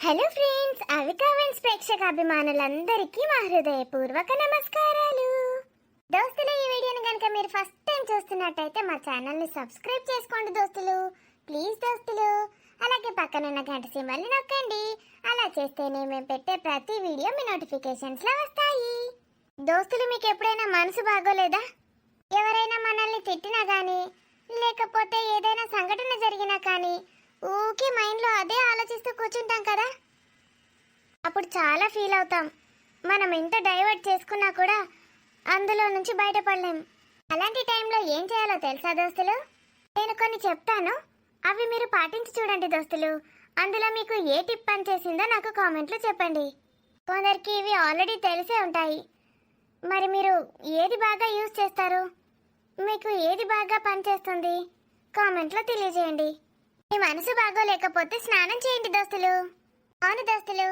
Hello friends, అవికావెన్స్ ప్రేక్షక అభిమానులందరికీ మా హృదయపూర్వక నమస్కారాలు. దోస్తులు, ఈ వీడియోని కనుక మీరు ఫస్ట్ టైం చూస్తున్నట్టయితే మా ఛానల్ని సబ్స్క్రైబ్ చేసుకోండి దోస్తులు, ప్లీజ్ దోస్తులు. అలాగే పక్కనున్న గంట సింబల్ని నొక్కండి. అలా చేస్తేనే మేము పెట్టే ప్రతి వీడియో మీ నోటిఫికేషన్స్లో వస్తాయి. దోస్తులు, మీకు ఎప్పుడైనా మనసు బాగోలేదా? ఎవరైనా మనల్ని తిట్టినా కానీ, లేకపోతే ఏదైనా సంఘటన జరిగినా కానీ ఊకే మైండ్లో అదే ఆలోచిస్తూ కూర్చుంటాం కదా. అప్పుడు చాలా ఫీల్ అవుతాం. మనం ఎంత డైవర్ట్ చేసుకున్నా కూడా అందులో నుంచి బయటపడలేం. అలాంటి టైంలో ఏం చేయాలో తెలుసా దోస్తులు? నేను కొన్ని చెప్తాను, అవి మీరు పాటించి చూడండి దోస్తులు. అందులో మీకు ఏ టిప్ పని చేసిందో నాకు కామెంట్లో చెప్పండి. కొందరికి ఇవి ఆల్రెడీ తెలిసే ఉంటాయి. మరి మీరు ఏది బాగా యూజ్ చేస్తారు? మీకు ఏది బాగా పనిచేస్తుంది? కామెంట్లో తెలియజేయండి. మీ మనసు బాగోలేకపోతే స్నానం చేయండి దోస్తులు. అవును దోస్తులు,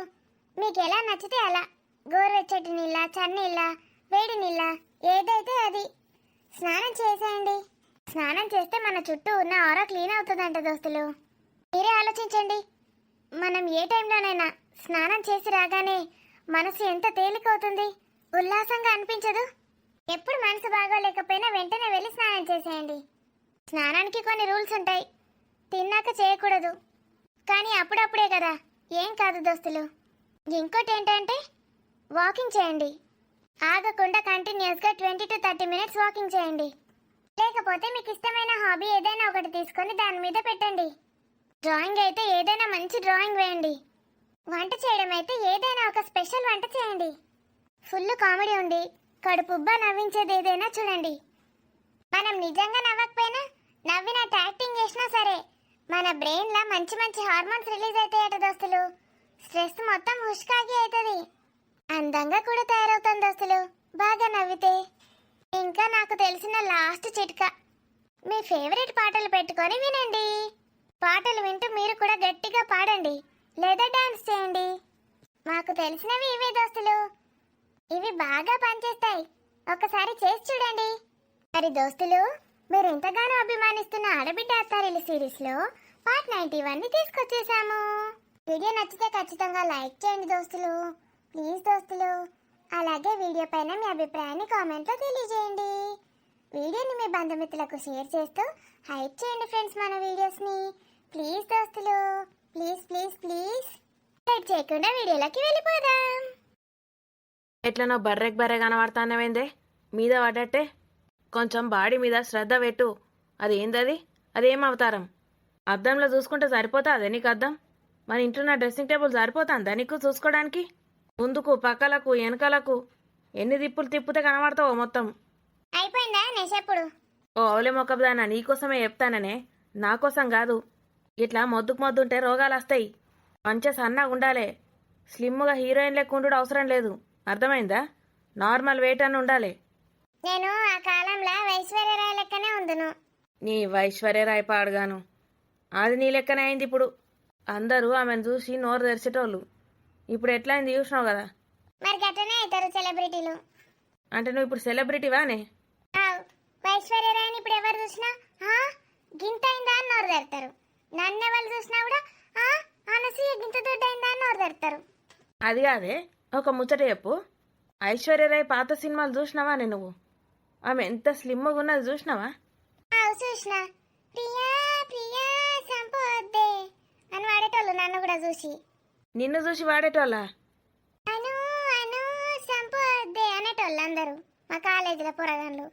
మీకు ఎలా నచ్చితే అలా గోరువెచ్చటి నీళ్ళ, చన్నీళ్ళ, వేడి నీళ్ళ, ఏదైతే అది స్నానం చేసేయండి. స్నానం చేస్తే మన చుట్టూ ఉన్న ఆరా క్లీన్ అవుతుందంట దోస్తులు. మీరే ఆలోచించండి, మనం ఏ టైంలోనైనా స్నానం చేసి రాగానే మనసు ఎంత తేలికవుతుంది, ఉల్లాసంగా అనిపించదు? ఎప్పుడు మనసు బాగోలేకపోయినా వెంటనే వెళ్ళి స్నానం చేసేయండి. స్నానానికి కొన్ని రూల్స్ ఉంటాయి. తిన్నాక చేయకూడదు, కానీ అప్పుడప్పుడే కదా, ఏం కాదు దోస్తులు. ఇంకోటి ఏంటంటే వాకింగ్ చేయండి. ఆగకుండా కంటిన్యూస్గా 20 to 30 minutes వాకింగ్ చేయండి. లేకపోతే మీకు ఇష్టమైన హాబీ ఏదైనా ఒకటి తీసుకొని దాని మీద పెట్టండి. డ్రాయింగ్ అయితే ఏదైనా మంచి డ్రాయింగ్ వేయండి. వంట చేయడం అయితే ఏదైనా ఒక స్పెషల్ వంట చేయండి. ఫుల్ కామెడీ ఉండి కడుపుబ్బా నవ్వించేది ఏదైనా చూడండి. మనం నిజంగా నవ్వకపోయినా నవ్వినట్టు యాక్టింగ్ చేసినా సరే మన బ్రెయిన్లో మంచి మంచి హార్మోన్స్ రిలీజ్ అవుతాయట దోస్తులు. స్ట్రెస్ మొత్తం హుష్కాగి అవుతుంది. అందంగా కూడా తయారవుతాం దోస్తులు బాగా నవ్వితే. ఇంకా నాకు తెలిసిన లాస్ట్ చిట్కా, మీ ఫేవరెట్ పాటలు పెట్టుకొని వినండి. పాటలు వింటూ మీరు కూడా గట్టిగా పాడండి లేదా డాన్స్ చేయండి. మాకు తెలిసినవి ఇవే దోస్తులు. ఇవి బాగా పనిచేస్తాయి, ఒకసారి చేసి చూడండి. మరి దోస్తులు, మీరు ఎంతగానో అభిమానిస్తున్న ఆడబిడ్డ అత్తారిల్లు సిరీస్లో పార్ట్ 91ని తీసుకొచ్చేసాము. వీడియో నచ్చితే ఖచ్చితంగా లైక్ చేయండి దోస్తులు, ప్లీజ్ దోస్తులు. అలాగే వీడియో పైన మీ అభిప్రాయాన్ని కామెంట్లో తెలియజేయండి. వీడియోని మీ బంధుమిత్రులకు షేర్ చేస్తూ హైప్ చేయండి ఫ్రెండ్స్ మన వీడియోస్ని. ప్లీజ్ దోస్తులు, ప్లీజ్ ప్లీజ్ ప్లీజ్. లైక్ చేయకుండా వీడియోలోకి వెళ్ళిపోదాం. ఎట్లనో బర్రెకి కనబడతానవేందే మీద పడ్డట్టే. కొంచెం బాడీ మీద శ్రద్ధ పెట్టు. అదేందది? అదేం అవతారం? అద్దంలో చూసుకుంటే సరిపోతా అదే నీకు అద్దం? మన ఇంట్లో నా డ్రెస్సింగ్ టేబుల్ సరిపోతుందా నీకు చూసుకోవడానికి? ముందుకు, పక్కలకు, వెనకలకు ఎన్ని దిప్పులు తిప్పితే కనబడతావో మొత్తం. అయిపోయిందా నెషప్పుడు? ఓ అవలే మొక్కబదానా, నీకోసమే చెప్తాననే, నా కోసం కాదు. ఇట్లా మొద్దుంటే రోగాలు వస్తాయి. మంచిగా సన్నగా ఉండాలి. స్లిమ్గా హీరోయిన్ లెక్క ఉండు అవసరం లేదు, అర్థమైందా? నార్మల్ వెయిట్ అని ఉండాలి. నేను ఆ కాలంలో ఐశ్వర్యరాయ్ లెక్కనే ఉందును. నీ ఐశ్వర్యరాయ్ పాడుగాను, అది నీ లెక్కనే అయింది ఇప్పుడు. అందరూ ఆమెను చూసి నోరు తెరిచేటోళ్ళు. ఇప్పుడు ఎట్లా అయింది చూసినావు కదా. మరి గట్టనే అవుతారు సెలబ్రిటీలు. అంటే నువ్వు ఇప్పుడు సెలబ్రిటీవానే? ఐశ్వర్యరాయ్ ఇప్పుడు ఎవరు చూసినా గింత అయిందా అని నోరు తెరుతారు. నన్ను ఎవరు చూసినా కూడా అనసూయ గింత దొడ్డ అయిందా అని నోరు తెరుతారు. అది కాదే, ఒక ముచ్చట చెప్పు. ఐశ్వర్యరాయ్ పాత సినిమాలు చూసినావానే నువ్వు? ఆమె ఎంత స్లిమ్గా ఉన్నది చూసినావా? చూసిన ప్రియా ప్రియా సంపోద్దే అని వాడేటోళ్ళు నన్ను కూడా చూసి. నిన్ను చూసి వాడేటోళ్ళ? అను అను సంపోద్దే అనేటోళ్ళు అందరూ మా కాలేజీలో పోరగాన్లు.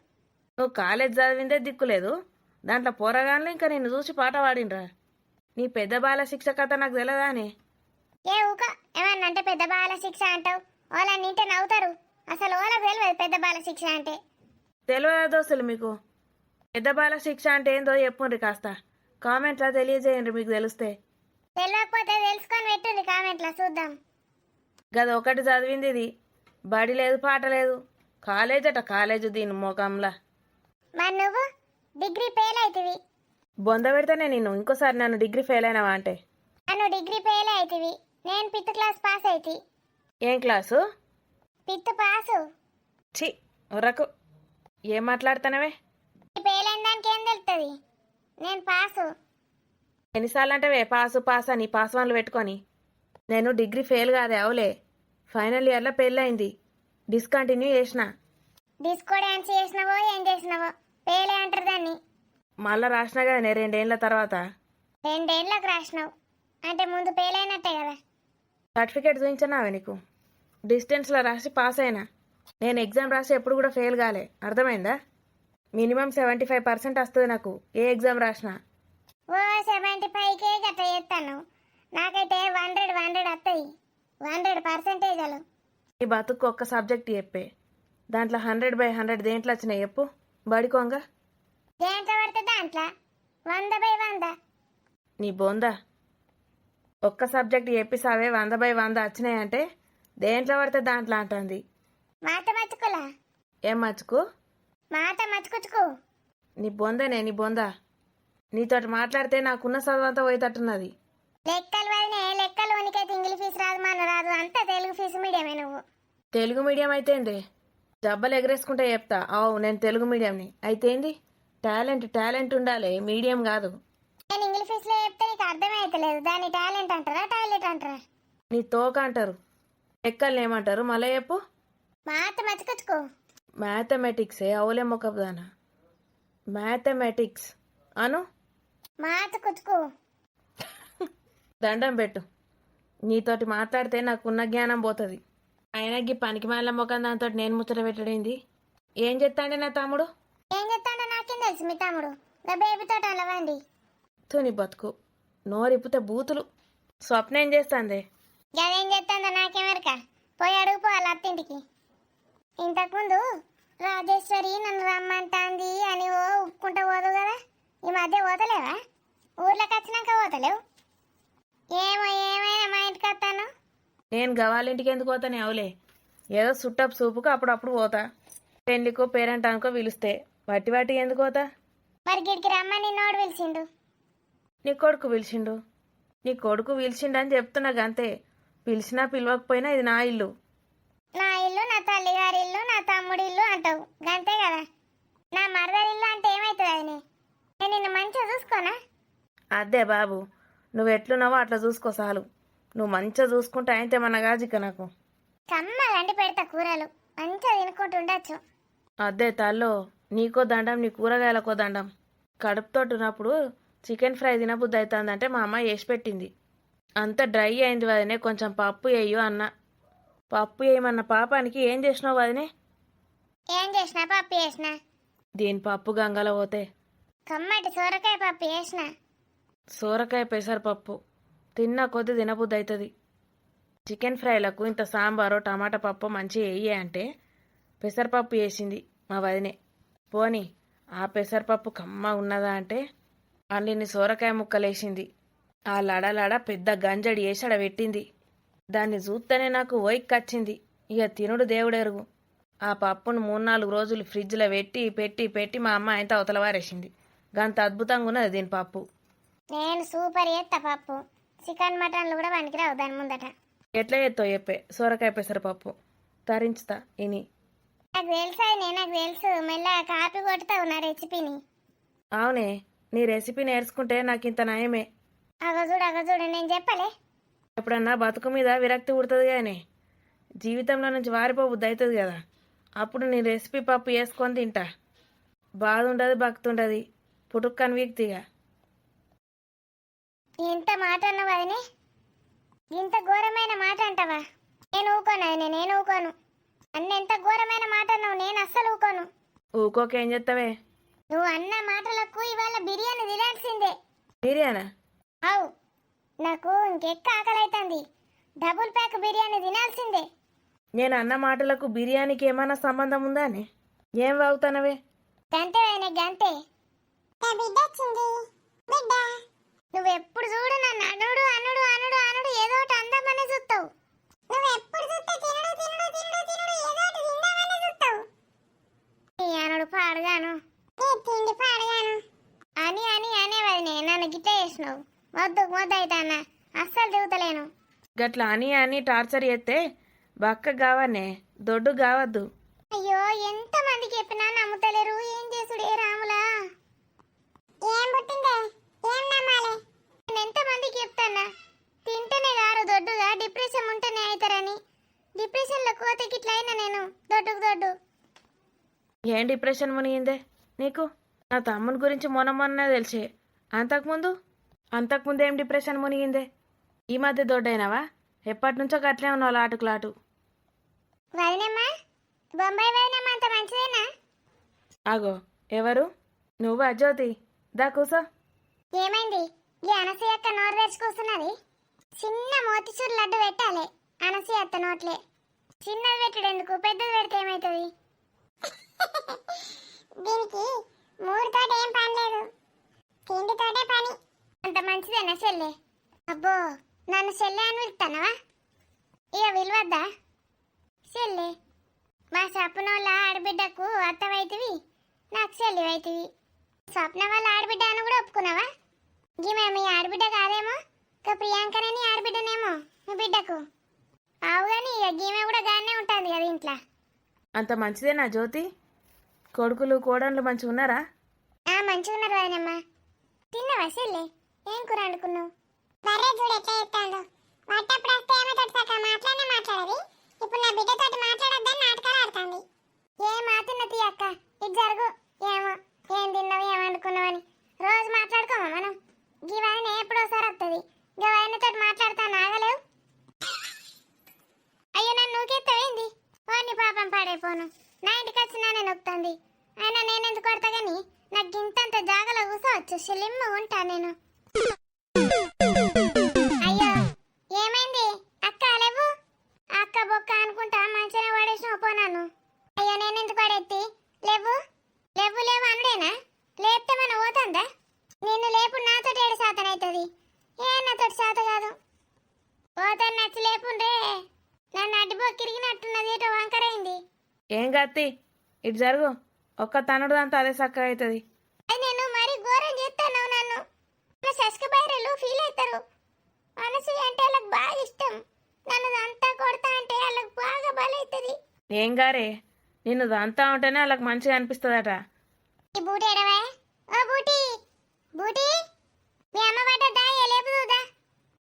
నువ్వు కాలేజ్ చదివిందే దిక్కులేదు, దాంట్లో పోరగాన్లు ఇంకా నిన్ను చూసి పాట పాడినరా? నీ పెద్ద బాల శిక్ష కథ నాకు తెలియదానే? ఏ ఊక ఏమన్నంటే పెద్ద బాల శిక్ష అంటావు? ఓలా నింటే నవ్వుతారు. అసలు ఓలకు తెలియదు పెద్ద బాల శిక్ష అంటే. తెలియదా దోస్తులు మీకు? పెద్ద బాల శిక్ష అంటే ఏందో చెప్పుండ్రి కాస్త కామెంట్లో తెలియజేయండి మీకు తెలిస్తే. తెలియకపోతే తెలుసుకొని పెట్టుంది కామెంట్లో చూద్దాం. గది ఒకటి చదివింది ఇది, బడి లేదు పాట లేదు, కాలేజ్ అట కాలేజ్ దీని మోకంలా. మరి నువ్వు డిగ్రీ ఫెయిల్ అవుతుంది. బొంద పెడితేనే నిన్ను ఇంకోసారి నన్ను డిగ్రీ ఫెయిల్ అయినావా అంటే. నన్ను డిగ్రీ ఫెయిల్ అవుతుంది, నేను 5th క్లాస్ పాస్ అవుతుంది. ఏం క్లాసు? 5th pass. ఛీ రకు, ఏం మాట్లాడుతానవే? ఫెయిల్ అయిన దానికి ఏం తెలుస్తుంది? నేను పాసు. ఎన్నిసార్లు అంటవే పాసు పాస్ అని పాస్ వన్లు పెట్టుకొని? నేను డిగ్రీ ఫెయిల్ కాదే అవులే. ఫైనల్ ఇయర్లో పెళ్ళయింది, డిస్కంటిన్యూ చేసిన. డిస్కో డాన్స్ చేసినావో ఏం చేసినావో పేలే అంటారు దాన్ని. మళ్ళా రాసిన కదా నేను 2 ఏళ్ళ తర్వాత. 2 ఏళ్ళకు రాసినావు అంటే ముందు పేలైనట్టే కదా. సర్టిఫికేట్ చూపించినావే నీకు? డిస్టెన్స్లో రాసి పాస్ అయినా. నేను ఎగ్జామ్ రాసి ఎప్పుడు కూడా ఫెయిల్ కాలే, అర్థమైందా? మినిమం 75% వస్తుంది నాకు ఏ ఎగ్జామ్ రాసినా. ఓ 75కే గట్ట చేస్తాను. నాకైతే 100 వస్తాయి. 100%. ఈ బతుకు ఒక్క సబ్జెక్ట్ చెప్పే, దాంట్లో 100/100 దేంట్లో వచ్చినాయి చెప్పు బడికోంగా. దేంట్లో పడితే దాంట్లో 100/100. నీ బొందా, ఒక్క సబ్జెక్ట్ చెప్పిసావే 100/100 వచ్చినాయంటే దేంట్లో పడితే దాంట్లో అంటుంది. మాట మచ్చుకులా, ఏం మచ్చుకు? మాట మచ్చుకుచ్చుకు. నీ బొందనే నీ బొందా. నీతోటి మాట్లాడితే నాకున్న చదువంతా పోయేటట్టున్నది. లెక్కలు వదినే, లెక్కలు ఉనికైతే ఇంగ్లీష్ ఫీజు రాదు, మన రాదు, అంతా తెలుగు ఫీజు మీడియమే నువ్వు. తెలుగు మీడియం అయితే ఏంది? జబ్బలు ఎగరేసుకుంటే చెప్తా అవు నేను తెలుగు మీడియంని. అయితే ఏంది? టాలెంట్ ఉండాలి, మీడియం కాదు. నేను ఇంగ్లీష్ ఫీజులో చెప్తే నీకు అర్థమే అవుతలేదు. దాన్ని టాలెంట్ అంటారా టాయిలెట్ అంటారా? నీ తోక అంటారు, లెక్కల్ని ఏమంటారు మళ్ళీ చెప్పు. మాట మచ్చుకుచ్చుకో. మ్యాథమెటిక్సే అవులే మొక్కదానా, మ్యాథమెటిక్స్ అను. మాట కుచ్చుకో. దండం పెట్టు, నీతోటి మాట్లాడితే నాకున్న జ్ఞానం పోతుంది. ఆయనకి పనికి మాల మొక్కం దాంతో నేను ముచ్చట పెట్టడైంది. ఏం చెప్తాండే నా తమ్ముడు? ఏం చెప్తాడో నాకేం తెలుసు మీ తమ్ముడు. నా బేబీతో అలవండి. తుని బతుకు నోరిప్పితే బూతులు. స్వప్న ఏం చేస్తాందే? గదేం చెప్తాందో నాకేమరక. పోయి అడుగుపో వాళ్ళ అత్తింటికి. ఇంతకుముందు రాజేశ్వరి నన్ను రమ్మంటాంది అని ఓ ఉప్పుకుంటా పోదు కదా. ఈ మధ్య పోతలేవా? ఊర్లోకి వచ్చినాక పోతలేవు. ఏమైనా మా ఇంటికి వస్తాను. నేను గవాలింటికి ఎందుకు పోతానే అవులే, ఏదో సుట్టపు సూపుకు అప్పుడప్పుడు పోతా. పెళ్లికో పేరెంటానికో పిలిస్తే వాటి ఎందుకు పోతా? మరి గిడికి రమ్మని నోడు పిలిచిండు. నీ కొడుకు పిలిచిండు అని చెప్తున్నా గంతే. పిలిచినా పిలవకపోయినా ఇది నా ఇల్లు. నా ఇల్లు, నా తల్లిగారి ఇల్లు, నా తమ్ముడి ఇల్లు అంటావు గంతే కదా. నా మరదరి ఇల్లు అంటే ఏమవుతుంది అది? నేను నిన్ను మంచిగా చూసుకోనా? అదే బాబు, నువ్వు ఎట్లున్నావో అట్లా చూసుకో చాలు. నువ్వు మంచిగా చూసుకుంటే అయితే మన గాజిక నాకు. కమ్మగండి పెడతా కూరలు, మంచిగా తినుకుంటూ ఉండొచ్చు. అదే తల్లో, నీకో దండం నీ కూరగాయలకో దండం. కడుపుతోటి ఉన్నప్పుడు చికెన్ ఫ్రై తినబుద్ధి అవుతుందంటే మా అమ్మ వేసి పెట్టింది. అంత డ్రై అయింది వదినే, కొంచెం పప్పు వేయు అన్న. పప్పు వేయమన్న పాపానికి ఏం చేసినావు వదినే? ఏం చేసినా? పప్పు చేసిన. దీని పప్పు గంగలో పోతే. కమ్మటి సొరకాయ పప్పు చేసిన. సోరకాయ పెసరపప్పు తిన్నా కొద్ది తినబుద్ధి అవుతుంది. చికెన్ ఫ్రైలకు ఇంత సాంబారో టమాటా పప్పు మంచిగా వేయే అంటే పెసరపప్పు వేసింది మా వదినే. పోని ఆ పెసరపప్పు కమ్మ ఉన్నదా అంటే అన్నిన్ని సోరకాయ ముక్కలేసింది. ఆ లడలడ పెద్ద గంజడి వేసి పెట్టింది. దాన్ని చూస్తేనే నాకు ఓయిక్కచ్చింది. ఇక తినుడు దేవుడెరుగు. ఆ పప్పును 3-4 రోజులు ఫ్రిడ్జ్లో పెట్టి మా అమ్మ ఆయనతో అవతల వారేసింది. గంత అద్భుతంగా ఉన్నది దీని పప్పు. నేను సూపర్ చేస్తా పప్పు. చికెన్ మటన్లు కూడా పనికిరావు దాని ముందట. ఎట్లా చేస్తావు చెప్పే సోరకాయ పెసరపప్పు తరించుతా ఇని. నాకు తెలుసా, నాకు తెలుసు. మెల్లగా కాపీ కొట్టుతావు నా రెసిపీని. అవునే, నీ రెసిపీ నేర్చుకుంటే నాకు ఇంత నయమే. అగజుడు నేను చెప్పలే. ఎప్పుడన్నా బతుకు మీద విరక్తి పుడుతుంది కానీ జీవితంలో నుంచి వారిపోబుద్ది అవుతుంది కదా, అప్పుడు నీ రెసిపీ పప్పు వేసుకొని తింటా. బాధ ఉండదు, భక్తి ఉండదు, పుట్టుక్కని వీక్తిగా. ఎంత మాట అన్నావు అదినే? ఇంత ఘోరమైన మాట అంటావా? నేను ఊకోను అదినే, నేను ఊకోను. అన్న ఎంత ఘోరమైన మాట అన్నావు, నేను అస్సలు ఊకోను. ఊకోకేం చేస్తావే? నువ్వు అన్న మాటలకు ఇవాళ బిర్యానీ తినాల్సిందే. బిర్యానా? అవు, నాకు ఇంకెక్క ఆకలి అవుతుంది. డబుల్ ప్యాక్ బిర్యానీ తినాల్సిందే. నేను అన్న మాటలకు బిర్యానీకి ఏమైనా సంబంధం ఉందా అని ఏం వాగుతానవే? గంతే అయినా గంతే. నువ్వు ఎప్పుడు చూడు నన్ను అనుడు అనుడు అనుడు అనుడు ఏదో ఒకటి అందామనే చూస్తావు. నువ్వు ఎప్పుడు చూస్తే తినుడు తినుడు తినుడు తినుడు ఏదో ఒకటి తిందామనే చూస్తావు. నీ అనుడు పాడుగాను, నీ తిండి పాడుగాను అని అని అనేవది. నన్ను గిట్ట చేసినావు. మొద్దు అవుతానా, అస్సలు దిగుతలేను. గట్లా అని టార్చర్ చేస్తే బక్క కావనే, దొడ్డు కావద్దు. అయ్యో, ఎంత మందికి చెప్పినా నమ్ముతలేరు. ఏం చేసుడు ఏ రాములా? ఏం పుట్టిందే, ఏం నమ్మాలి? నేను ఎంత మందికి చెప్తానా, తింటేనే గారు దొడ్డుగా డిప్రెషన్ ఉంటేనే అవుతారని డిప్రెషన్లో కోతకి ఇట్లా అయినా నేను దొడ్డు ఏం డిప్రెషన్ మునిగిందే నీకు? నా తమ్ముని గురించి మొన్ననే తెలిసే. అంతకుముందు ఏం డిప్రెషన్ మునిగిందే? ఈ మధ్య దొడ్డైనావా? ఎప్పటి నుంచో గట్లే ఉన్నావు లాటుకులాటు. వదినమ్మా, బొంబాయి వదినమ్మా అంత మంచిదేనా? ఆగో, ఎవరు నువ్వా జ్యోతి? దా కూసో. ఏమైంది? ఈ అనసూయ అక్క నోరు తెరుచుకొస్తున్నది. చిన్న మోతిచూరు లడ్డు పెట్టాలి అనసూయ అత్త నోట్లే. చిన్నది పెట్టుడు ఎందుకు, పెద్దది పెడితే ఏమవుతుంది? దీనికి మూడుతోటి ఏం పని లేదు, తిండితోటే పని. అంత మంచిదేనా చెల్లె? అబ్బో, నన్ను చెల్లె అని పిలుస్తానవా? ఇక విలువద్దా చెల్లె? మా స్వప్నోళ్ళ ఆడబిడ్డకు అత్తవైతివి, నాకు చెల్లివైతివి. స్వప్న వాళ్ళ ఆడబిడ్డ అని కూడా ఒప్పుకున్నావా? ఈమె మీ ఆడబిడ్డ కాదేమో, ఇక ప్రియాంకనే నీ ఆడబిడ్డనేమో మీ బిడ్డకు. అవుగాని ఇక గీమె కూడా గానే ఉంటుంది కదా ఇంట్లో. అంత మంచిదేనా జ్యోతి? కొడుకులు కోడన్లు మంచిగా ఉన్నారా? మంచిగా ఉన్నారు వదినమ్మ. తిన్నావా చెల్లె? ఏం కూర వండుకున్నావు? బర్రె చూడు ఎట్లా చెప్తాడు. వాటప్పుడు వస్తే ఏమో తోటి మాట్లాడేది. ఇప్పుడు నా బిడ్డతోటి మాట్లాడొద్దని నాటకాలు ఆడుతుంది. ఏం మాతున్నది అక్క, ఇది జరుగు. ఏమో ఏం తిన్నావు ఏం వండుకున్నావు అని రోజు మాట్లాడుకోమా మనం? గీవన్నీ ఎప్పుడోసారి వస్తుంది. గవైనతో మాట్లాడతాను ఆగలేవు. అయ్యో, నన్ను నూకెత్తవేంది? వాడిని పాపం పాడైపోను. నా ఇంటికి వచ్చి నానే నొక్కుతుంది. అయినా నేనెందుకు కొడతా గాని నాకు గింతంత జాగలో కూసవచ్చు. సిలిమ్మ ఉంటా నేను. అయ్యో, ఏమైంది అక్క? లేవు అక్క బొక్క అనుకుంటా మంచిగా పడేసిన పోనాను. అయ్యో, నేనెందుకు పడెత్తి? లేవు లేవు లేవు అనుడేనా? లేపితే మనం పోతుందా? నిన్ను లేపు నాతోటి 7 శాతం అవుతుంది. నాతోటి శాతం కాదు. పోతాను నచ్చి లేపుండ్రే. నన్ను అడ్డుబొక్కిరిగినట్టున్నది, ఏటో వంకరైంది. ఏం గత్తి, ఇటు జరుగు. ఒక్క తనుడుదంతా అదే చక్కగా అవుతుంది. అది నేను మరి ఘోరం చేస్తాను. నన్ను శశక బైరలు ఫీల్ అవుతారు. అనసూయ అంటే వాళ్ళకి బాగా ఇష్టం. నన్ను అంతా కొడతా అంటే వాళ్ళకి బాగా బలవుతుంది. ఏం గారే, నిన్ను దంతా ఉంటేనే వాళ్ళకి మంచిగా అనిపిస్తుందట. ఈ బూటి ఎడవా? ఓ బూటి, బూటి, మీ అమ్మ పడ్డదా? లేపుదా?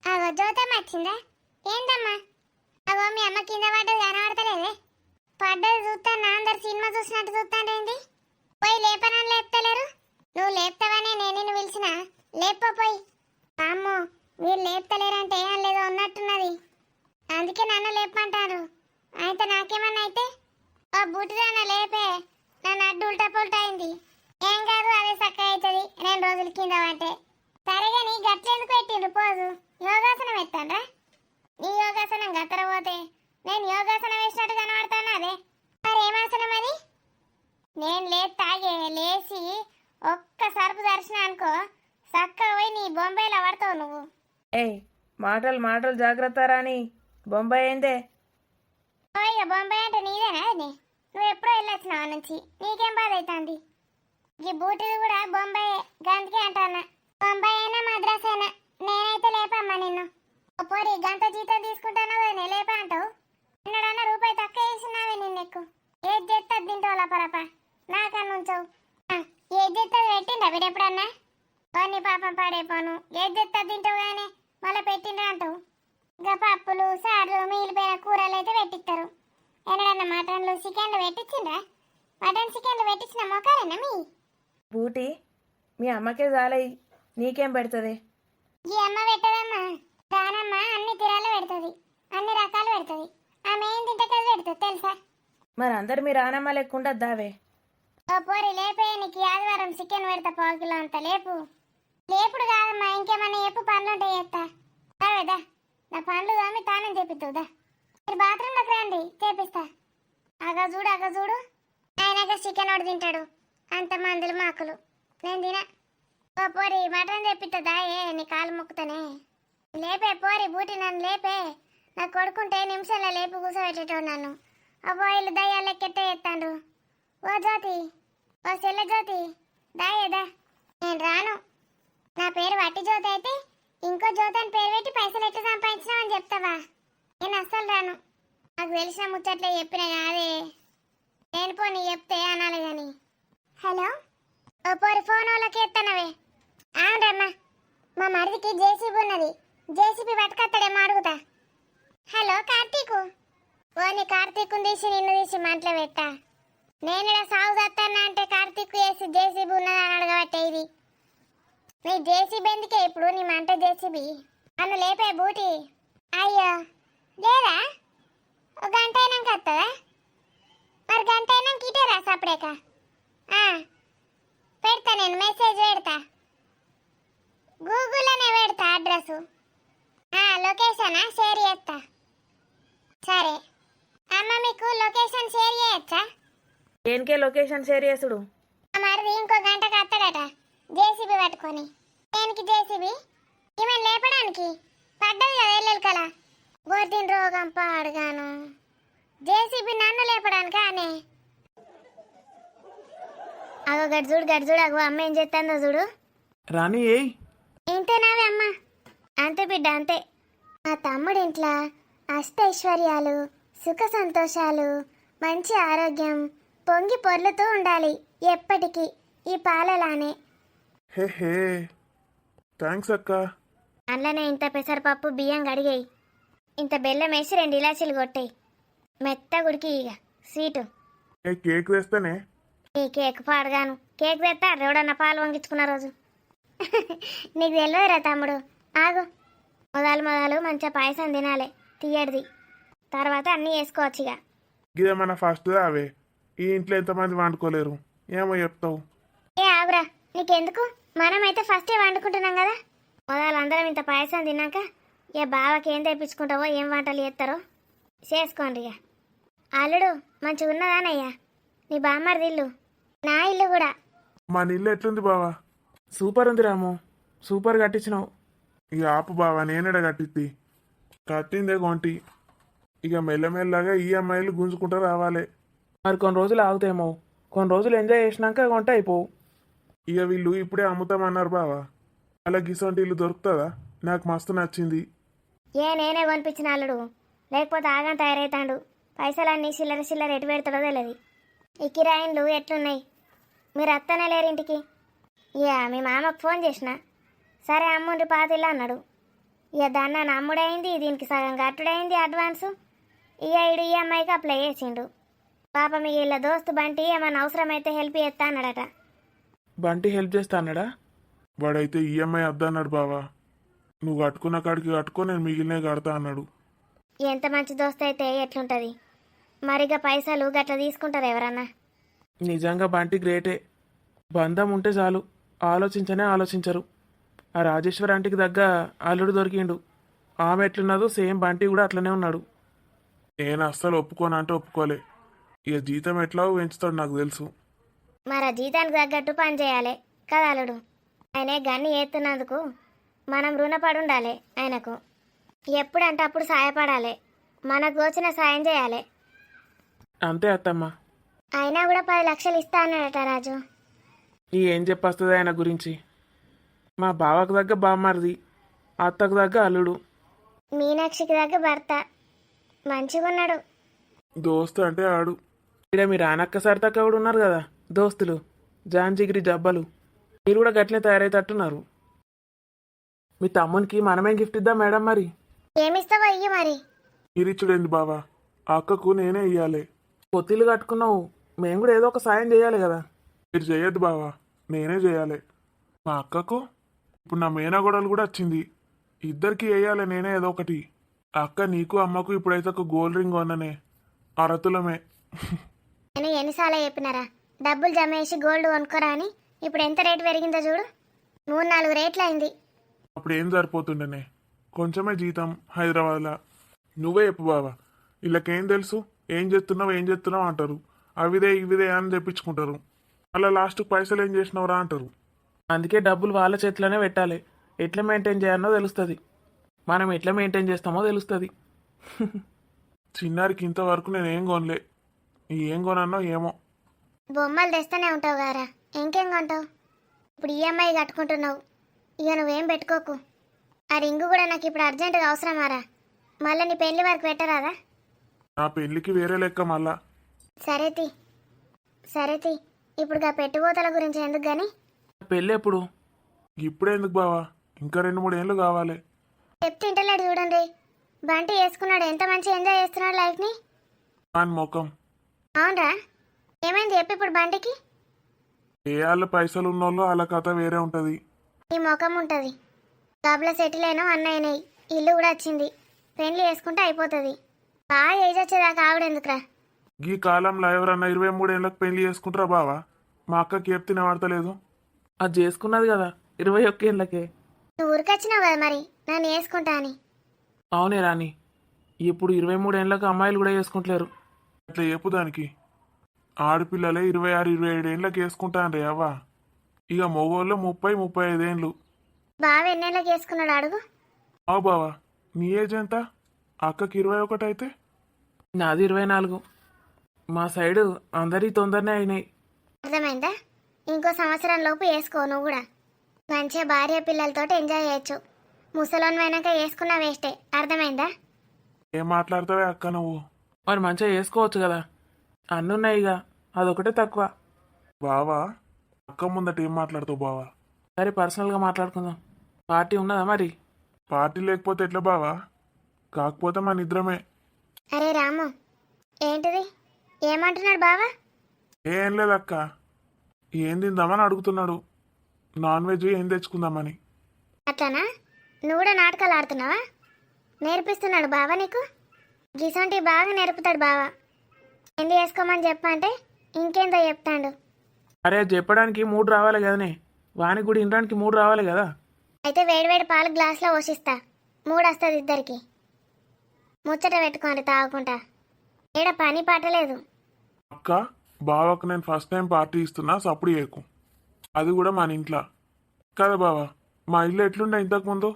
అగో జ్యోతమ్మ వచ్చిందా? ఏందమ్మా? అగో మీ అమ్మ కింద పడ్డది కనబడతలేదే. పడ్డది చూస్తాను, అందరు సినిమా చూసినట్టు చూస్తాండేంది? పోయి లేపనని లేపుతలేరు. నువ్వు లేపుతావనే నేను నిన్ను పిలిచిన. లేకపోయి అమ్మో, మీరు లేపుతలేరంటే ఏం లేదో ఉన్నట్టున్నది. అందుకే నన్ను లేపమంటారు. అయితే నాకేమన్నా అయితే ఓ బూటిదాన లేపే. నన్ను అడ్డు ఉల్టా పుల్టా అయింది. ఏం కాదు, అదే చక్కగా అవుతుంది 2 రోజుల కింద అంటే. సరేగా నీ గట్లెందుకు పెట్టిండ్రు పోదు? యోగాసనం ఎత్తాండ్రా? నీ యోగాసనం గత్తర పోతే నేను యోగాసనం వేసినట్టు కనబడతాను. అదే మరి ఏమాసనం అది? నేను తాగే లేచి ఒక్క సరుపు దర్శనం అనుకో, చక్కగా పోయి నీ బొంబాయిలో పడతావు నువ్వు. ఏయ్, మాటలు జాగ్రత్త రాని. బొంబాయి ఏందే? ఇక బొంబాయి అంటే నీదేనా? అది నువ్వు ఎప్పుడో వెళ్ళొచ్చినావు నుంచి, నీకేం బాధ అవుతుంది? ఈ బూటిది కూడా బొంబాయి, గంతకే అంటానా. బొంబాయి అయినా మద్రాస్ అయినా నేనైతే లేపమ్మా నిన్ను. పోరి గంట జీతం తీసుకుంటాను కదా, లేపా అంటావు. ఎన్నడన్నా రూపాయి తక్కువ వేసినావే నిన్నెక్కు. ఏది చేస్తుంది తింటావు లపలప నాకన్నా ఉంచవు. ఏది చేస్తుంది పెట్టిందా మీరు ఎప్పుడన్నా? నీ పాపం పాడైపోను. ఏది చేస్తుంది తింటావు కానీ మళ్ళీ పెట్టిండ్రా అంటావు. ఇంకా పప్పులు సార్లు మిగిలిపోయిన కూరలు అయితే పెట్టిస్తారు. ఎన్నడన్నా మటన్లు చికెన్లు పెట్టించిండ్రా? మటన్ చికెన్లు పెట్టించిన మొక్కలేనా మీ? బూటి, మీ అమ్మకే జాలయ్యి, నీకేం పెడుతుంది? ఈ అమ్మ పెట్టదమ్మా. దానమ్మ అన్ని తీరాలు పెడుతుంది, అన్ని రకాలు పెడుతుంది. ఆమె ఏం తింటకది పెడుతుంది తెలుసా? మరి అందరు మీరు ఆనమ్మ లేకుండా దావే. ఓ పోరి లేపే, నీకు ఆదివారం చికెన్ పెడతా 1/4 కిలో అంత. లేపుడు కాదమ్మా, ఇంకేమన్నా చెప్పు, పనులు ఉంటే చేస్తా. రావేదా? నా పనులు తోమి తానం చేపిద్దా? మీరు బాత్రూంలోకి రండి, చేపిస్తా. అగ చూడు ఆయనగా చికెన్ వాడు తింటాడు. అంత మందులు మాకులు నేను తిన. ఓ పోరి మటన్ తెప్పిస్తుందా? నీ కాలు మొక్కుతానే. లేపే పోరి, బూటి నన్ను లేపే. నా కొడుకుంటే నిమిషంలో లేపు కూర్చోబెట్టేటోడు నన్ను. అబ్బో, వీళ్ళు దయ్యాలు లెక్కెట్టే ఎత్తాండ్రు. ఓ జ్యోతి, ఓ చెల్లె జ్యోతి, దాయేదా? నేను రాను. నా పేరు వట్టి జ్యోతి అయితే ఇంకో జ్యోతి అని పేరు పెట్టి పైసలు ఎట్లా సంపాదించినావని చెప్తావా? నేను అస్సలు రాను. నాకు తెలిసిన ముచ్చట్లే చెప్పిన కాదే. నేను పోనీ చెప్తే అనాలి కానీ. హలో, ఓ పోరి ఫోన్ వాళ్ళకి ఎత్తనవే. అవునమ్మా, మా మరిదికి జేసీబీ ఉన్నది. జేసీబీ పట్టుకొస్తాడు కార్తీక్ తీసి నిన్ను తీసి మంటలో పెట్టా. నేను ఇలా సాగు చేస్తానా అంటే కార్తీక్ వేసి జేసీబీ ఉన్నదని అడగబట్టే ఇది. నీ జేసీబీ ఎందుకే ఇప్పుడు? నీ మంట జేసీబీ నన్ను లేపే బూటి. అయ్యో లేదా, ఒక గంట అయినాక వస్తుందా? మరి గంట అయినాక ఇటే రా సపడేక. పెడతా, నేను మెసేజ్ పెడతా, గూగుల్లోనే పెడతా అడ్రస్. లొకేషనా షేర్ చేస్తా. సరే అమ్మ, మీకు లొకేషన్ షేర్ చేయొచ్చా? దేనికే లొకేషన్ షేర్ చేసుడు? మరిది ఇంకో గంటకు వస్తాడట జేసీబీ పట్టుకొని. దేనికి జేసీబీ? ఈమె లేపడానికి పడ్డది కదా ఎల్లెలు కల. బోర్దిన రోగం పాడుగాను. జేసీబీ నన్ను లేపడానికి అనే. అగో గడ్జుడు గడ్జుడు, అగో అమ్మ ఏం చేస్తుందో చూడు. రాణి ఏయ్, ఇంతేనావే అమ్మ? అంతే బిడ్డ అంతే. మా తమ్ముడి ఇంట్లో అష్టైశ్వర్యాలు, సుఖ సంతోషాలు, మంచి ఆరోగ్యం పొంగి పొర్లుతూ ఉండాలి ఎప్పటికీ, ఈ పాలలానే. హే హే, థ్యాంక్స్ అక్క. అందులోనే ఇంత పెసరపప్పు బియ్యం కడిగేయి, ఇంత బెల్లం వేసి 2 ఇలాచీలు కొట్టేయి, మెత్త గుడికి ఇక స్వీటు. ఏ కేక్ వేస్తేనే. ఈ కేక్ పాడగాను. కేక్ తెస్తా ఎవడన్నా పాలు వంగించుకున్న రోజు. నీకు తెలియదురా తమ్ముడు, ఆగు. మొదలు మంచిగా పాయసం తినాలి తీయడిది, తర్వాత అన్నీ వేసుకోవచ్చు ఇక. ఇదేమన్నా ఫస్ట్ అవే, ఈ ఇంట్లో ఎంతమంది వండుకోలేరు, ఏమో చెప్తావు. ఏ ఆగురా, నీకెందుకు? మనమైతే ఫస్టే వండుకుంటున్నాం కదా. అందరం ఇంత పాయసం తిన్నాక ఇక బావకి ఏం తెప్పించుకుంటావో, ఏం వంటలు చేస్తారో చేసుకోండి ఇక. అల్లుడు మంచిగా ఉన్నదానయ్యా నీ బామ్మరిది ఇల్లు? నా ఇల్లు కూడా. మన ఇల్లు ఎట్లుంది బావా? సూపర్ ఉంది రాము, సూపర్ కట్టించినావు. ఇక ఆపు బావా, నేనేడ కట్టిద్ది, కట్టిందే కొంటి. ఇక మెల్లమెల్లగా ఈఎంఐలు గుంజుకుంటూ రావాలి. మరి కొన్ని రోజులు ఆగుతాయేమో, కొన్ని రోజులు ఎంజాయ్ చేసినాక కొంట అయిపోవు. ఇక వీళ్ళు ఇప్పుడే అమ్ముతామన్నారు బావా, అలా గిసొంటి ఇల్లు దొరుకుతుందా? నాకు మస్తు నచ్చింది. నేనే కొనిపించిన అల్లుడు, లేకపోతే ఆగా తయారవుతాడు. పైసలన్నీ చిల్లర చిల్లర ఎటు పెడతాడో తెలియదు. ఈ కిరాయిన్లు ఎట్లున్నాయి? మీరు అత్తనే లేరు ఇంటికి. ఇక మీ మామకు ఫోన్ చేసిన, సరే అమ్ముండ్రి పాతిల్లా అన్నాడు. ఇక దాన్ని అమ్ముడైంది, దీనికి సగం కట్టుడైంది అడ్వాన్సు. ఇక ఇడు ఈఎంఐకి అప్లై చేసిండు. పాప మీ ఇళ్ళ దోస్తు బంటి ఏమన్నా అవసరమైతే హెల్ప్ చేస్తా అన్నాడట. బంటి హెల్ప్ చేస్తా అన్నాడా? వాడైతే ఈఎంఐ వద్దన్నాడు బావా. నువ్వు కట్టుకున్న కాడికి కట్టుకో, నేను మిగిలినవి కడతా అన్నాడు. ఎంత మంచి దోస్తు అయితే ఎట్లుంటుంది మరిగా, పైసలు గట్ల తీసుకుంటారు ఎవరన్నా? నిజంగా బంటి గ్రేటే. బంధం ఉంటే చాలు, ఆలోచించనే ఆలోచించరు. ఆ రాజేశ్వరి ఆంటీకి దగ్గ అల్లుడు దొరికిండు. ఆమె ఎట్లున్నదో సేమ్ బంటి కూడా అట్లనే ఉన్నాడు. నేను అస్సలు ఒప్పుకోనంటే ఒప్పుకోలే. ఇక జీతం ఎట్లా పెంచుతాడు నాకు తెలుసు. మరి ఆ జీతానికి తగ్గట్టు పని చేయాలి కదా అల్లుడు. ఆయనే గన్ని ఏతున్నందుకు మనం రుణపడి ఉండాలి ఆయనకు. ఎప్పుడంటే అప్పుడు సాయపడాలి, మనకు వచ్చిన సాయం చేయాలి. అంతే అత్తమ్మ. అయినా కూడా 10 లక్షలు ఇస్తా అన్నాడట రాజు. ఏం చెప్పొస్తుంది ఆయన గురించి? మా బావకు దగ్గ బామ్మరిది, అత్తకు దగ్గ అల్లుడు, మీనాక్షికి దగ్గర భర్త. మంచిగా ఉన్నాడు. దోస్తు అంటే ఆడు. ఇక్కడ మీరు ఆనక్క సరితక్క కూడా ఉన్నారు కదా దోస్తులు, జాంజిగిరి జబ్బలు. మీరు కూడా గట్లే తయారైతట్టున్నారు. మీ తమ్మునికి మనమేం గిఫ్ట్ ఇద్దాం మేడం? మరి ఏమిస్తావో ఇయ్యి మరి. మీరిచ్చుడేంది బావా, ఆ అక్కకు నేనే ఇయ్యాలి. పొత్తిల్లు కట్టుకున్నావు, మేము కూడా ఏదో ఒక సాయం చేయాలి కదా. మీరు చేయొద్దు బావా, నేనే చేయాలి. మా అక్కకు ఇప్పుడు నా మేనగోడలు కూడా వచ్చింది, ఇద్దరికి వేయాలి నేనే ఏదో ఒకటి. ఆ అక్క నీకు అమ్మకు ఇప్పుడైతే ఒక గోల్డ్ రింగ్ కొన్ననే, అరతులమే. నేను ఎన్నిసార్లు చెప్పినారా డబ్బులు జమ చేసి గోల్డ్ కొనుక్కోరా అని? ఇప్పుడు ఎంత రేటు పెరిగిందో చూడు, 3-4 రేట్లు అయింది. అప్పుడు ఏం సరిపోతుండేనే, కొంచెమే జీతం హైదరాబాద్లో. నువ్వే చెప్పు బావా, వీళ్ళకేం తెలుసు? ఏం చేస్తున్నావు అంటారు. అవిదే ఇవిదే అని తెప్పించుకుంటారు. అలా లాస్ట్కి పైసలు ఏం చేసినవరా అంటారు. అందుకే డబ్బులు వాళ్ళ చేతిలోనే పెట్టాలి. ఎట్లా మెయింటైన్ చేయాలో తెలుస్తుంది, మనం ఎట్లా మెయింటైన్ చేస్తామో తెలుస్తుంది. చిన్నారికి ఇంతవరకు నేను ఏం కొనలే, ఏం కొనన్నో ఏమో. బొమ్మలు తెస్తూనే ఉంటావు గారా, ఇంకేం కొంటావు? ఇప్పుడు ఈఎంఐ కట్టుకుంటున్నావు, ఇక నువ్వేం పెట్టుకోకు. ఆ రింగు కూడా నాకు ఇప్పుడు అర్జెంటుగా అవసరమారా? మళ్ళీ నీ పెళ్లి వరకు పెట్టరాదా? నా పెళ్ళికి వేరే లెక్క మళ్ళా. సరేతి ఇప్పుడు గా పెట్టుబోతల గురించి ఎందుకు గాని? పెళ్ళి ఎప్పుడు? ఇప్పుడే ఎందుకు బావా, ఇంకా 2-3 ఏళ్ళు కావాలి. చెప్తే ఇంటలేడు చూడండి. బంటి వేసుకున్నాడు, ఎంత మంచి ఎంజాయ్ చేస్తున్నాడు లైఫ్ని. అని ముఖం. అవునరా, ఏమైంది చెప్పు ఇప్పుడు బండికి. ఏ వాళ్ళ పైసలు ఉన్నోళ్ళు వాళ్ళ కథ వేరే ఉంటుంది. ఈ ముఖం ఉంటుంది. జాబ్లో సెటిల్ అయినా అన్నయ్యనాయి, ఇల్లు కూడా వచ్చింది, పెళ్లి చేసుకుంటే అయిపోతుంది. బాగా ఏజ్ వచ్చేదాకా ఆవిడెందుకురా. ఈ కాలంలో ఎవరన్నా 23 ఏళ్ళకి పెళ్లి చేసుకుంటారా బావా? మా అక్కకి చెప్తే వాడతలేదు. అది చేసుకున్నది కదా 21 ఏళ్ళకే. నువ్వు ఊరికొచ్చినావు కదా మరి నన్ను వేసుకుంటా అని. అవునే రాని, ఇప్పుడు 23 ఏళ్ళకి అమ్మాయిలు కూడా చేసుకుంటలేరు. అట్లా చెప్పు దానికి. ఆడపిల్లలే 26, 27 ఏళ్ళకి వేసుకుంటాను అవ్వ. ఇక మగోళ్ళు 30, 35 ఏళ్ళు. బావ ఎన్నేళ్ళకి వేసుకున్నాడు అడుగు. అవు బావా, నీ ఏజ్ ఎంత? అక్కకి 21 అయితే నాది 24. మా సైడు అందరి తొందరనే అయినాయి. అర్థమైందా? ఇంకో సంవత్సరం లోపు వేసుకో నువ్వు కూడా. మంచిగా భార్య పిల్లలతో ఎంజాయ్ చేయొచ్చు. ముసలోన్ అయినాక వేసుకున్నా వేస్టే. అర్థమైందా? ఏం మాట్లాడతావే అక్క నువ్వు? మరి మంచిగా చేసుకోవచ్చు కదా, అన్నున్నాయి ఇక, అదొకటే తక్కువ. బావా, అక్క ముందట ఏం మాట్లాడుతావు బావా? సరే పర్సనల్గా మాట్లాడుకుందాం. పార్టీ ఉన్నదా మరి? పార్టీ లేకపోతే ఎట్లా బావా? కాకపోతే మన ఇద్దరమే. అరే రాము, ఏంటిది? ఏమంటున్నాడు బావా? ఏం లేదక్క, ఏం తిందామని అడుగుతున్నాడు. నాన్ వెజ్ ఏం తెచ్చుకుందామని. అట్లనా? నువ్వు కూడా నాటకాలు ఆడుతున్నావా? నేర్పిస్తున్నాడు బావా నీకు? గిసొంటి బాగా నేర్పుతాడు బావా. ఏంది వేసుకోమని చెప్పంటే ఇంకేందో చెప్తాడు. అరే చెప్పడానికి 3 రావాలి కదనే, వానికి కూడా ఇంటానికి 3 రావాలి కదా. అయితే వేడివేడి పాలు గ్లాస్లో పోషిస్తా, 3 వస్తుంది ఇద్దరికి. ముచ్చట పెట్టుకోండి తాగుకుంటా. ఏడ పని పట్టలేదు. అక్క, బావకు నేను ఫస్ట్ టైం పార్టీ ఇస్తున్నా, సప్పుడు చేయకు. అది కూడా మన ఇంట్లో కదా బావా. మా ఇల్లు ఎట్లుండే ఇంతకుముందు,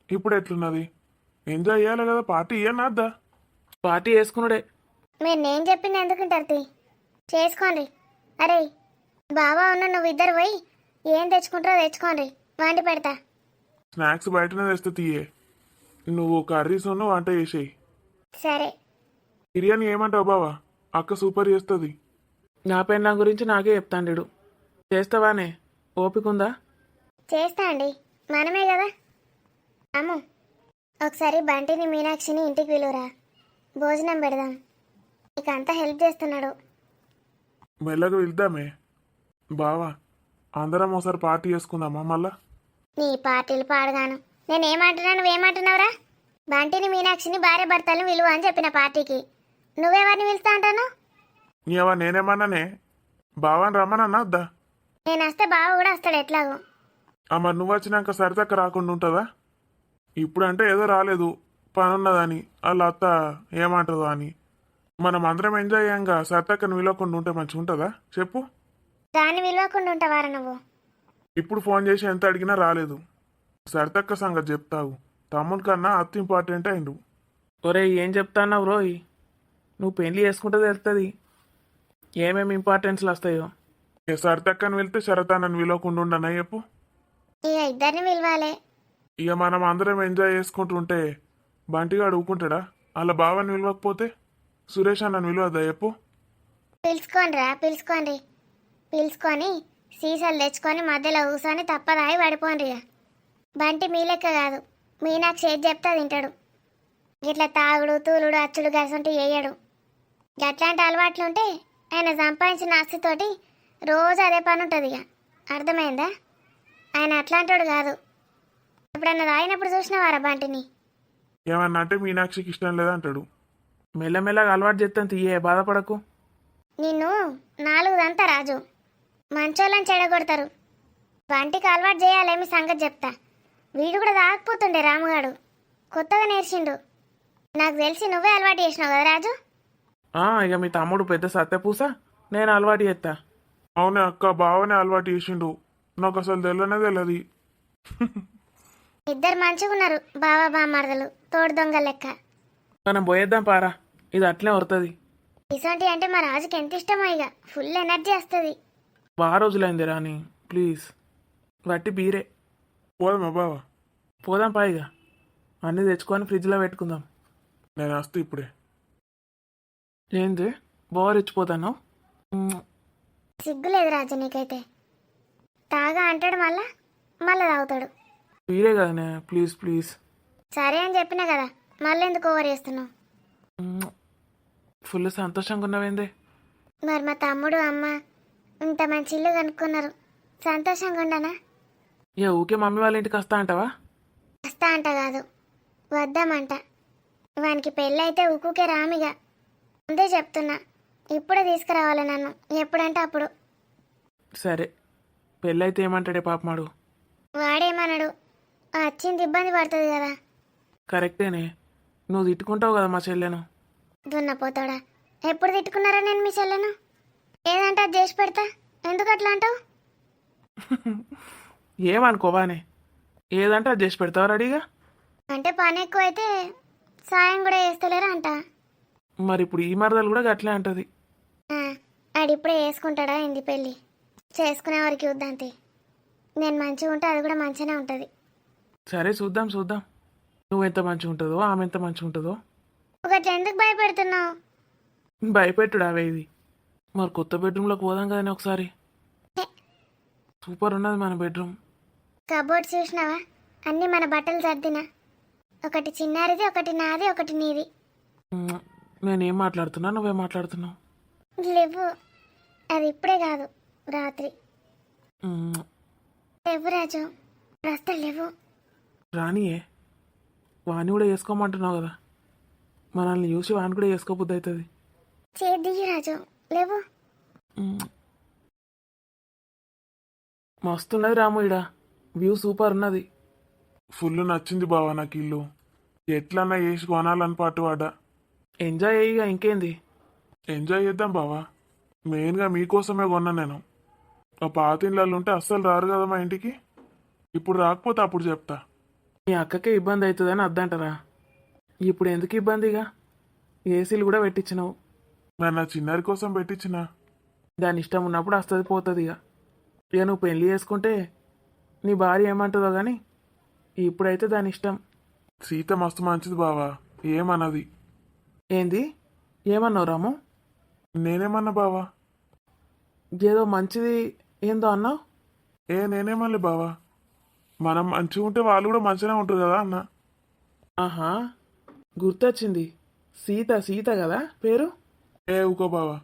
ఇప్పుడు ఎట్లున్నది? ఎంజాయ్ చేయాలి కదా, పార్టీ ఇయ్యనద్దా? పార్టీ వేసుకున్నాడే. మీరు నేను చెప్పింది ఎందుకుంటారు తీ, చేసుకోండి. అరే బావా ఉన్న నువ్వు ఇద్దరు పోయి ఏం తెచ్చుకుంటారో తెచ్చుకోండి, వండి పెడతా. స్నాక్స్ బయటనే తెస్తే తీయే, నువ్వు కర్రీస్ వంట చేసేయి. సరే. బిర్యానీ ఏమంటావు బావా? అక్క సూపర్ చేస్తుంది. నా పెళ్ళ గురించి నాకే చెప్తాండు. చేస్తావానే? ఓపిక ఉందా? చేస్తా అండి, మనమే కదా. అమ్ము, ఒకసారి బంటిని మీనాక్షిని ఇంటికి పిలువురా, భోజనం పెడదాం. నీకు అంతా హెల్ప్ చేస్తున్నాడు. మెల్లగా వెళ్దామే బావా, అందరం ఒకసారి పార్టీ చేసుకుందామా మళ్ళా? నీ పార్టీలు పాడగాను. నేనేమంటున్నా నువ్వేమంటున్నావురా? బంటిని మీనాక్షిని భార్య భర్తలను విలువ అని చెప్పిన పార్టీకి నువ్వెవరిని పిలుస్తా అంటాను? నీవా నేనేమన్నానే? బావాని రమ్మనన్నా వద్దా? నేను వస్తే బావ కూడా వస్తాడు ఎట్లాగో. మరి నువ్వు వచ్చినాక సరితక్క రాకుండా ఉంటుందా? ఇప్పుడంటే ఏదో రాలేదు, పని ఉన్నదని, వాళ్ళ అత్త ఏమంటుందో అని. మనం అందరం ఎంజాయ్ చేయంగా, సరితక్కని విలువకుండా ఉంటే మంచిగా ఉంటుందా చెప్పు? దాన్ని విలువకుండా ఉంటావారా నువ్వు? ఇప్పుడు ఫోన్ చేసి ఎంత అడిగినా రాలేదు. సరితక్క సంగతి చెప్తావు. తమ్ముని కన్నా అత్త ఇంపార్టెంట్ అయిండు. ఒరే ఏం చెప్తాన్నావు రోయ్? నువ్వు పెళ్లి చేసుకుంటే తెలుస్తుంది ఏమేమి ఇంపార్టెన్స్లు వస్తాయో. సరితక్కని వెళ్తే శరతానని విలువకుండా ఉండనా చెప్పు? ఇక ఇద్దరిని పిలవాలే. ఇక మనం అందరం ఎంజాయ్ చేసుకుంటుంటే బంటిగాడు ఊకుంటాడా? అలా బావని విలువకపోతే సురేష్ అన్నని విలువద్దా చెప్పు? పిలుచుకోండిరా, పిలుచుకోండి. పిలుచుకొని సీసాలు తెచ్చుకొని మధ్యలో కూర్చొని తప్పదాయి పడిపోండి. ఇక బంటి మీ లెక్క కాదు, మీనాక్షి ఏది చెప్తా తింటాడు. ఇట్లా తాగుడు తూలుడు అచ్చుడు గసంటూ వేయడు. అట్లాంటి అలవాట్లు ఉంటే ఆయన సంపాదించిన ఆస్తితోటి రోజు అదే పని ఉంటుంది. ఇక అర్థమైందా? ఆయన అట్లాంటోడు కాదు. ఎప్పుడన్నా తాగినప్పుడు చూసినవారా బంటిని? ఏమన్నా అంటే మీనాక్షికి ఇష్టం లేదంటాడు. మెల్లమెల్లగా అలవాటు చేస్తాను తీయే, బాధపడకు. నిన్ను 4 దంతా రాజు, మంచోళ్ళని చెడగొడతారు. బంటికి అలవాటు చేయాలేమి సంగతి చెప్తా. వీడు కూడా తాగకపోతుండే రాముగాడు, కొత్తగా నేర్చిండు. నాకు తెలిసి నువ్వే అలవాటు చేసినావు కదా రాజు? ఇక మీ తమ్ముడు పెద్ద సత్యపూస, నేను అలవాటు చేస్తా. అవునే అక్క, బావనే అలవాటు చేసిండు, నాకు అసలు తెలియదు. ఇద్దరు మంచిగా ఉన్నారు బావా బామ్మర్దలు, తోడు దొంగ లెక్క. మనం పోయేద్దాం పారా, ఇది అట్లే వస్తుంది. ఇసొంటి అంటే మా రాజుకి ఎంత ఇష్టమో, ఇక ఫుల్ ఎనర్జీ వస్తుంది. బాగా రోజులైంది రాని, ప్లీజ్ వట్టి బీరే. పోదామా బావా? పోదాం పాయిగా, అన్నీ తెచ్చుకొని ఫ్రిడ్జ్లో పెట్టుకుందాం. నేను వస్తే ఇప్పుడే. ఏంది బోర్ ఇచ్చిపోతాను? సిగ్గులేదు రాజు నీకైతే. తాగా అంటాడు, మళ్ళా తాగుతాడు. బీరే కదనే, ప్లీజ్ ప్లీజ్. సరే అని చెప్పినా కదా, మళ్ళీ ఎందుకు ఓవర్ చేస్తున్నావు? ఫుల్ సంతోషంగా ఉన్నావేందే? మరి మా తమ్ముడు అమ్మ ఇంత మంచి ఇల్లు కనుక్కున్నారు, సంతోషంగా ఉండనా? ఇక ఊకే మమ్మీ వాళ్ళ ఇంటికి వస్తా అంటావా? వస్తా అంట కాదు, వద్దామంట. వానికి పెళ్ళైతే ఊకుకే రామిగా, ముందే చెప్తున్నా. ఇప్పుడే తీసుకురావాలి నన్ను, ఎప్పుడంటే అప్పుడు. సరే, పెళ్ళైతే ఏమంటాడే పాపమాడు? వాడేమన్నాడు, వచ్చింది ఇబ్బంది పడుతుంది కదా. కరెక్టేనే, నువ్వు తిట్టుకుంటావు కదా మా చెల్లెను. దున్నపోతాడా, ఎప్పుడు తిట్టుకున్నారా నేను మీ చెల్లెను? ఏదంటే అది చేసి పెడతా, ఎందుకు అట్లా అంటావు? ఏమనుకోవానే, ఏదంటే అది చేసి పెడతావా రెడీగా? అంటే పని ఎక్కువ అయితే సాయం కూడా చేస్తలేరా అంట. మరి ఇప్పుడు ఈ మరదలు కూడా గట్లే అంటది. ఆడిప్పుడే వేసుకుంటాడా ఏంది పెళ్ళి? చేసుకునే వారికి వద్దంతే. నేను మంచిగా ఉంటే అది కూడా మంచిగానే ఉంటుంది. సరే చూద్దాం చూద్దాం, నువ్వెంత మంచిగా ఉంటుందో ఆమె ఎంత మంచిగా ఉంటుందో. ఒకటి ఎందుకు భయపెడుతున్నావు? భయపెట్టుడు అవే ఇది. మరి కొత్త బెడ్రూమ్లోకి పోదాం కదనే ఒకసారి. సూపర్ ఉన్నది మన బెడ్రూమ్. కబోర్డ్ చూసినావా? అన్నీ మన బట్టలు సర్దినా. ఒకటి చిన్నారిది, ఒకటి నాది, ఒకటి నీది. నేనేం మాట్లాడుతున్నా, నువ్వేం మాట్లాడుతున్నావు? లేవు, అది ఇప్పుడే కాదు, రాత్రి. లేవు రాజు, రస్తా లేవు. రానియే, వాణ్ణి కూడా వేసుకోమంటున్నావు కదా, మనల్ని చూసి వాణ్ణి కూడా వేసుకోబుద్ది అవుతుంది. చేద్దియ్యి రాజు, లేవు. మస్తున్నది రాము, ఇడ వ్యూ సూపర్ ఉన్నది. ఫుల్ నచ్చింది బావా నాకు ఇల్లు. ఎట్లన్నా వేసి కొనాలని పట్టువాడా. ఎంజాయ్ అయ్యిగా, ఇంకేంది. ఎంజాయ్ చేద్దాం బావా, మెయిన్గా మీకోసమే కొన్నా నేను. ఆ పాత ఇళ్ళల్లో ఉంటే అస్సలు రారు కదా మా ఇంటికి. ఇప్పుడు రాకపోతే అప్పుడు చెప్తా. మీ అక్కకే ఇబ్బంది అవుతుందని అద్దంటారా? ఇప్పుడు ఎందుకు ఇబ్బందిగా, ఏసీలు కూడా పెట్టించినావు. మరి నా చిన్నారి కోసం పెట్టించిన. దాని ఇష్టం ఉన్నప్పుడు వస్తుంది పోతుంది. ఇక నువ్వు పెళ్లి చేసుకుంటే నీ భార్య ఏమంటుందో కానీ ఇప్పుడైతే దాని ఇష్టం. సీత మస్తు మంచిది బావా, ఏమన్నది. ఏంది, ఏమన్నావు రాము? నేనేమన్నా బావా? ఏదో మంచిది ఏందో అన్నావు. నేనేమన్నా బావా, మనం మంచిగా ఉంటే వాళ్ళు కూడా మంచిగానే ఉంటారు కదా అన్న. ఆహా, గుర్తొచ్చింది. సీత, సీత కదా పేరు? ఊకో బావా,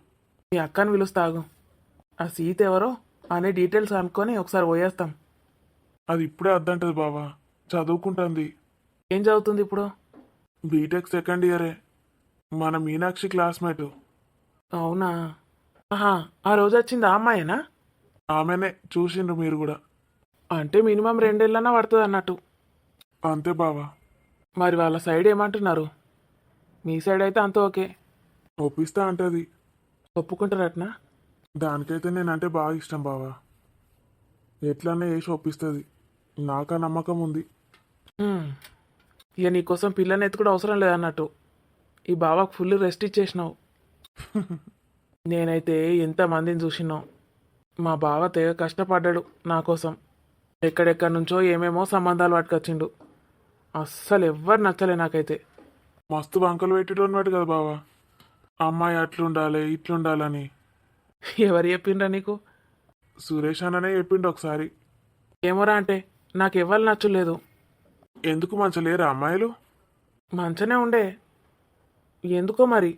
మీ అక్కని పిలుస్తాగు. ఆ సీత ఎవరో అనే డీటెయిల్స్ అనుకొని ఒకసారి పోయేస్తాం. అది ఇప్పుడే అద్దంటది బావా, చదువుకుంటుంది. ఏం చదువుతుంది ఇప్పుడు? బీటెక్ సెకండ్ ఇయరే. మన మీనాక్షి క్లాస్మేట్. అవునా? ఆహా, ఆ రోజు వచ్చింది ఆ అమ్మాయేనా? ఆమెనే, చూసిండ్రు మీరు కూడా. అంటే మినిమం 2 ఏళ్ళన్నా పడుతుంది అన్నట్టు. అంతే బావా. మరి వాళ్ళ సైడ్ ఏమంటున్నారు? మీ సైడ్ అయితే అంత ఓకే, ఒప్పిస్తా అంటది. ఒప్పుకుంటారటనా? దానికైతే నేనంటే బాగా ఇష్టం బావా, ఎట్లన్నా వేసి ఒప్పిస్తుంది. నాకా నమ్మకం ఉంది. ఇక నీకోసం పిల్లని ఎత్తుకుడు అవసరం లేదన్నట్టు. ఈ బావాకు ఫుల్ రెస్ట్ ఇచ్చేసినావు. నేనైతే ఎంతమందిని చూసినావు. మా బావ తెగ కష్టపడ్డాడు నా కోసం. ఎక్కడెక్కడి నుంచో ఏమేమో సంబంధాలు పట్టుకొచ్చిండు. అస్సలు ఎవ్వరు నచ్చలే నాకైతే. మస్తు వంకలు పెట్టేటోన్నట్టు కదా బావా, అమ్మాయి అట్లుండాలి ఇట్లుండాలని. ఎవరు చెప్పిండ్రా నీకు? సురేష్ అన్ననే చెప్పిండు ఒకసారి. ఏమోరా అంటే నాకు ఎవరు నచ్చలేదు. ఎందుకు మంచలేరా అమ్మాయిలు? మంచనే ఉండే, ఎందుకో మరి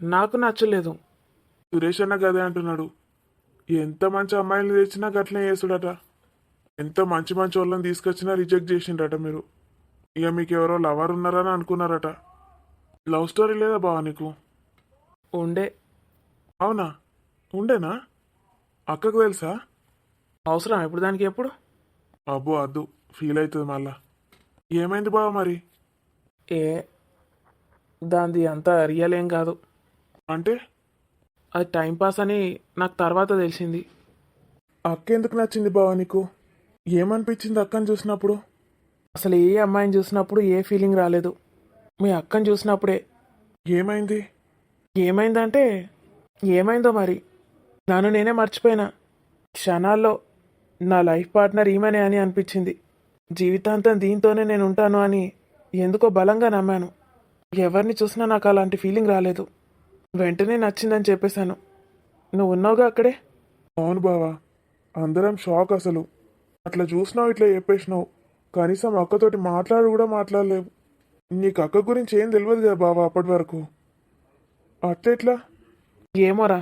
నాకు నచ్చలేదు. సురేష్ అన్న గదే అంటున్నాడు. ఎంత మంచి అమ్మాయిలు తెచ్చినా గట్లనే చేసుడట. ఎంత మంచి మంచి వాళ్ళని తీసుకొచ్చినా రిజెక్ట్ చేసిండట మీరు. ఇక మీకు ఎవరో లవర్ ఉన్నారని అనుకున్నారట. లవ్ స్టోరీ లేదా బావా నీకు? ఉండే. అవునా? ఉండేనా? అక్కకు తెలుసా? అవసరం ఎప్పుడు దానికి ఎప్పుడు? అబ్బో అద్దు, ఫీల్ అవుతుంది మళ్ళా. ఏమైంది బావ మరి? దాంది అంత రియల్ ఏం కాదు. అంటే అది టైంపాస్ అని నాకు తర్వాత తెలిసింది. అక్క ఎందుకు నచ్చింది బావ నీకు? ఏమనిపించింది అక్కని చూసినప్పుడు? అసలు ఏ అమ్మాయిని చూసినప్పుడు ఏ ఫీలింగ్ రాలేదు. మీ అక్కని చూసినప్పుడే. ఏమైంది? ఏమైందంటే ఏమైందో మరి, నన్ను నేనే మర్చిపోయినా. క్షణాల్లో నా లైఫ్ పార్ట్నర్ ఈమెనే అని అనిపించింది. జీవితాంతం దీంతోనే నేను ఉంటాను అని ఎందుకో బలంగా నమ్మాను. ఎవరిని చూసినా నాకు అలాంటి ఫీలింగ్ రాలేదు. వెంటనే నచ్చిందని చెప్పేశాను. నువ్వు ఉన్నావుగా అక్కడే. అవును బావా, అందరం షాక్. అసలు అట్లా చూసినావు, ఇట్లా చెప్పేసినావు. కనీసం అక్కతోటి మాట్లాడు కూడా మాట్లాడలేవు. నీకు అక్క గురించి ఏం తెలియదు కదా బావా అప్పటి వరకు. అట్లెట్లా? ఏమోరా,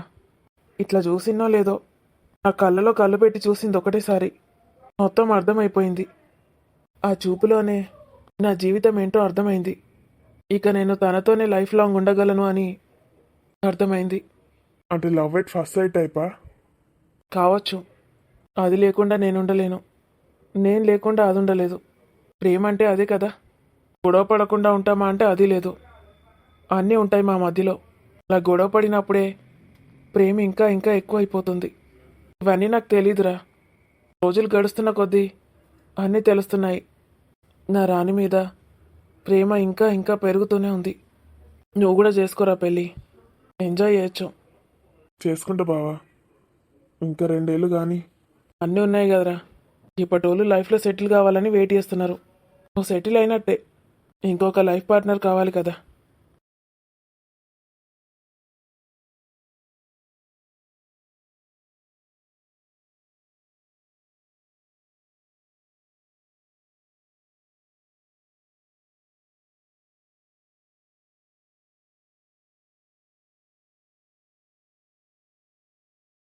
ఇట్లా చూసినో లేదో నా కళ్ళలో కళ్ళు పెట్టి చూసింది ఒకటేసారి మొత్తం అర్థమైపోయింది. ఆ చూపులోనే నా జీవితం ఏంటో అర్థమైంది. ఇక నేను తనతోనే లైఫ్ లాంగ్ ఉండగలను అని అర్థమైంది. అంటే లవ్ ఎట్ ఫస్ట్ సైట్ టైపా? కావచ్చు. అది లేకుండా నేను ఉండలేను, నేను లేకుండా అది ఉండలేదు. ప్రేమ అంటే అదే కదా. గొడవ పడకుండా ఉంటామా అంటే అది లేదు. అన్నీ ఉంటాయి మా మధ్యలో. అలా గొడవ పడినప్పుడే ప్రేమ ఇంకా ఇంకా ఎక్కువ అయిపోతుంది. ఇవన్నీ నాకు తెలీదురా. రోజులు గడుస్తున్న కొద్దీ అన్నీ తెలుస్తున్నాయి. నా రాణి మీద ప్రేమ ఇంకా ఇంకా పెరుగుతూనే ఉంది. నువ్వు కూడా చేసుకోరా పెళ్ళి, ఎంజాయ్ చేయొచ్చు. చేసుకుంటా బావా, ఇంకా 2 ఏళ్ళు కానీ. అన్నీ ఉన్నాయి కదరా. ఇప్పటోళ్ళు లైఫ్లో సెటిల్ కావాలని వెయిట్ చేస్తున్నారు. నువ్వు సెటిల్ అయినట్టే. ఇంకొక లైఫ్ పార్ట్నర్ కావాలి కదా.